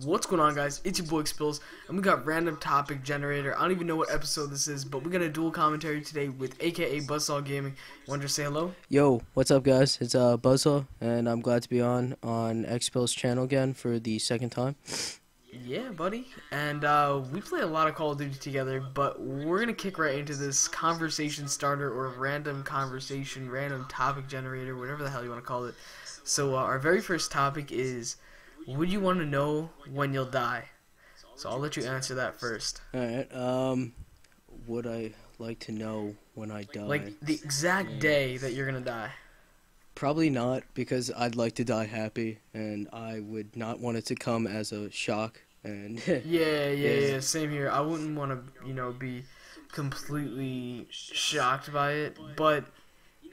What's going on, guys? It's your boy xSpilz, and we got random topic generator. I don't even know what episode this is, but we got a dual commentary today with AKA Buzzsaw Gaming. Want to say hello? Yo, what's up, guys? It's Buzzsaw, and I'm glad to be on xSpilz channel again for the second time. Yeah, buddy. And we play a lot of Call of Duty together, but we're gonna kick right into this conversation starter or random conversation, random topic generator, whatever the hell you want to call it. So our very first topic is, would you want to know when you'll die? So I'll let you answer that first. Alright, would I like to know when I die? Like the exact day that you're gonna die. Probably not, because I'd like to die happy, and I would not want it to come as a shock. And Yeah. Same here. I wouldn't want to, be completely shocked by it. But,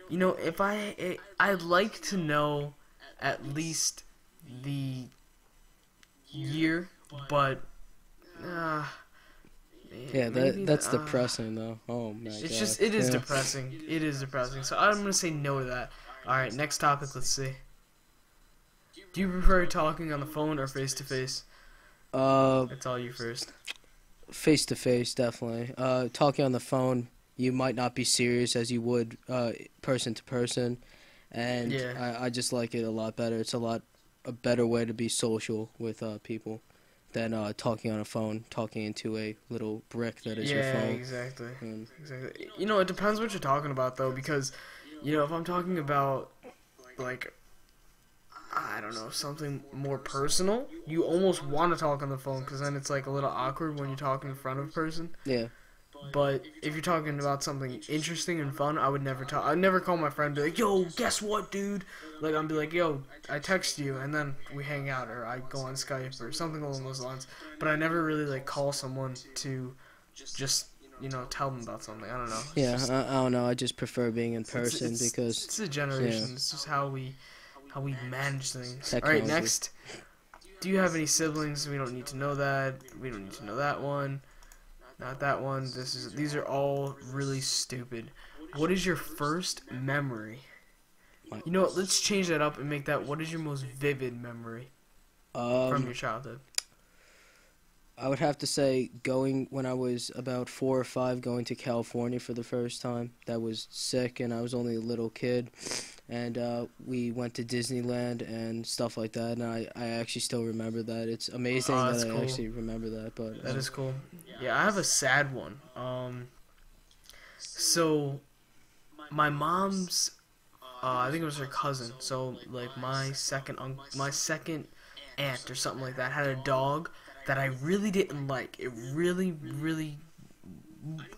if I'd like to know at least the year, but, yeah, that's depressing though. Oh my god. It is depressing. It is depressing. So I'm gonna say no to that. All right, next topic. Let's see. Do you prefer talking on the phone or face to face? It's all you first. Face to face, definitely. Talking on the phone, you might not be serious as you would person to person, and yeah. I just like it a lot better. It's a better way to be social with people than talking on a phone, talking into a little brick that is your phone. Yeah, exactly. Exactly. It depends what you're talking about, though, because, if I'm talking about, like, I don't know, something more personal, you almost want to talk on the phone, because then it's, like, a little awkward when you talk in front of a person. Yeah. But if you're talking about something interesting and fun, I would never talk. I'd never call my friend and be like, yo, guess what, dude? Like, I'd be like, yo, I text you, and then we hang out, or I go on Skype, or something along those lines. But I never really, like, call someone to just, tell them about something. I don't know. I don't know. I just prefer being in person because it's a generation. Yeah. It's just how we manage things. Technology. All right, next. Do you have any siblings? We don't need to know that. We don't need to know that one. Not that one. These are all really stupid. What is your first memory? You know what? Let's change that up and make that. What is your most vivid memory from your childhood? I would have to say when I was about 4 or 5, going to California for the first time. That was sick, and I was only a little kid. And we went to Disneyland and stuff like that, and I actually still remember that. It's amazing that I actually remember that. But that is cool. Yeah, I have a sad one. So my mom's, I think it was her cousin. So like my second aunt or something like that had a dog that I really didn't like. It really,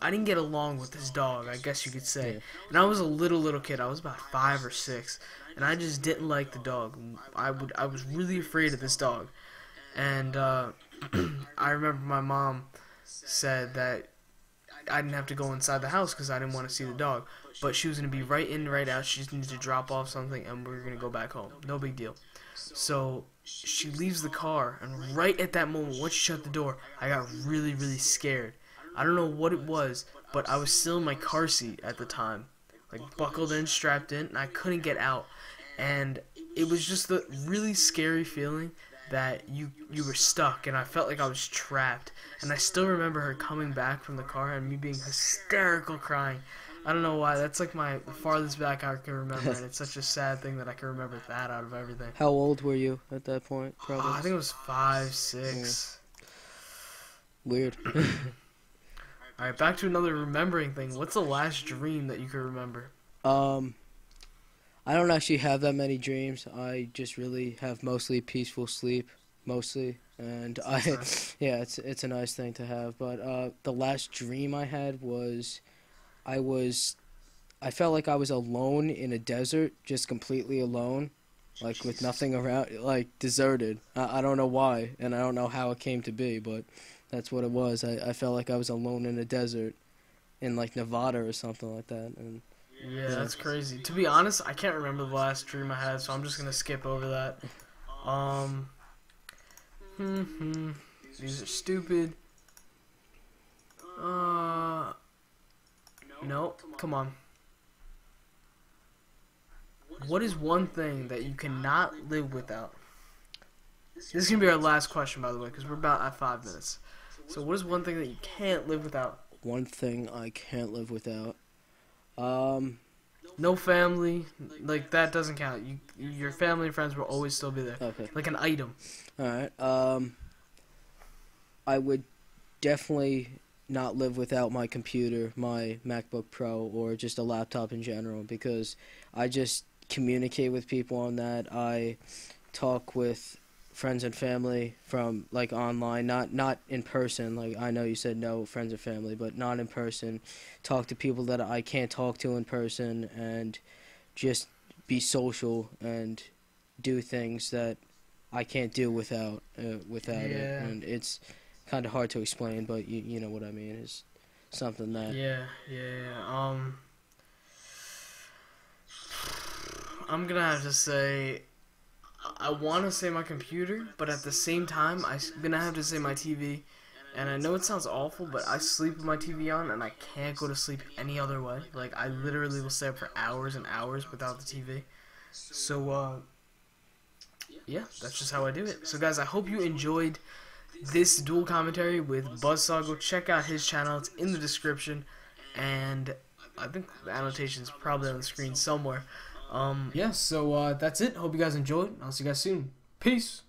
I didn't get along with this dog, I guess you could say. Yeah. And I was a little kid. I was about 5 or 6, and I just didn't like the dog. I was really afraid of this dog. And I remember my mom said that I didn't have to go inside the house because I didn't want to see the dog. But she was going to be right in, right out. She just needed to drop off something, and we were going to go back home. No big deal. So she leaves the car, and right at that moment, once she shut the door, I got really scared. I don't know what it was, but I was still in my car seat at the time, like buckled in, strapped in, and I couldn't get out. And it was just the really scary feeling that you were stuck, and I felt like I was trapped. And I still remember her coming back from the car and me being hysterical crying. I don't know why. That's like the farthest back I can remember, and it's such a sad thing that I can remember that out of everything. How old were you at that point? I think it was 5, 6. Yeah. Weird. Alright, back to another remembering thing. What's the last dream that you can remember? I don't actually have that many dreams. I just really have mostly peaceful sleep, and nice. Yeah, it's a nice thing to have. But the last dream I had was, I felt like I was alone in a desert, just completely alone, like with nothing around, like deserted. I don't know why, and I don't know how it came to be, but that's what it was. I felt like I was alone in a desert in like Nevada or something like that. And yeah, that's crazy. To be honest, I can't remember the last dream I had, so I'm just gonna skip over that. These are stupid. No, come on. What is one thing that you cannot live without? This is gonna be our last question, by the way, because we're about at 5 minutes. So, what is one thing that you can't live without? One thing I can't live without. No family, like that doesn't count. Your family and friends will always still be there. Okay. Like an item. Alright. I would definitely not live without my computer, my MacBook Pro, or just a laptop in general, because I just communicate with people on that. I talk with friends and family from like online, not in person. Like I know you said no friends and family, but not in person. Talk to people that I can't talk to in person, and just be social and do things that I can't do without it. And it's kind of hard to explain, but you know what I mean. It's something that Yeah. I'm gonna have to say, I want to say my computer, but at the same time, I'm gonna have to say my TV. And I know it sounds awful, but I sleep with my TV on, and I can't go to sleep any other way. Like, I literally will stay up for hours and hours without the TV. So, yeah, that's just how I do it. So, guys, I hope you enjoyed this dual commentary with Buzzsaw. Go check out his channel. It's in the description. And I think the annotation is probably on the screen somewhere. Yeah, so that's it. Hope you guys enjoyed. I'll see you guys soon. Peace.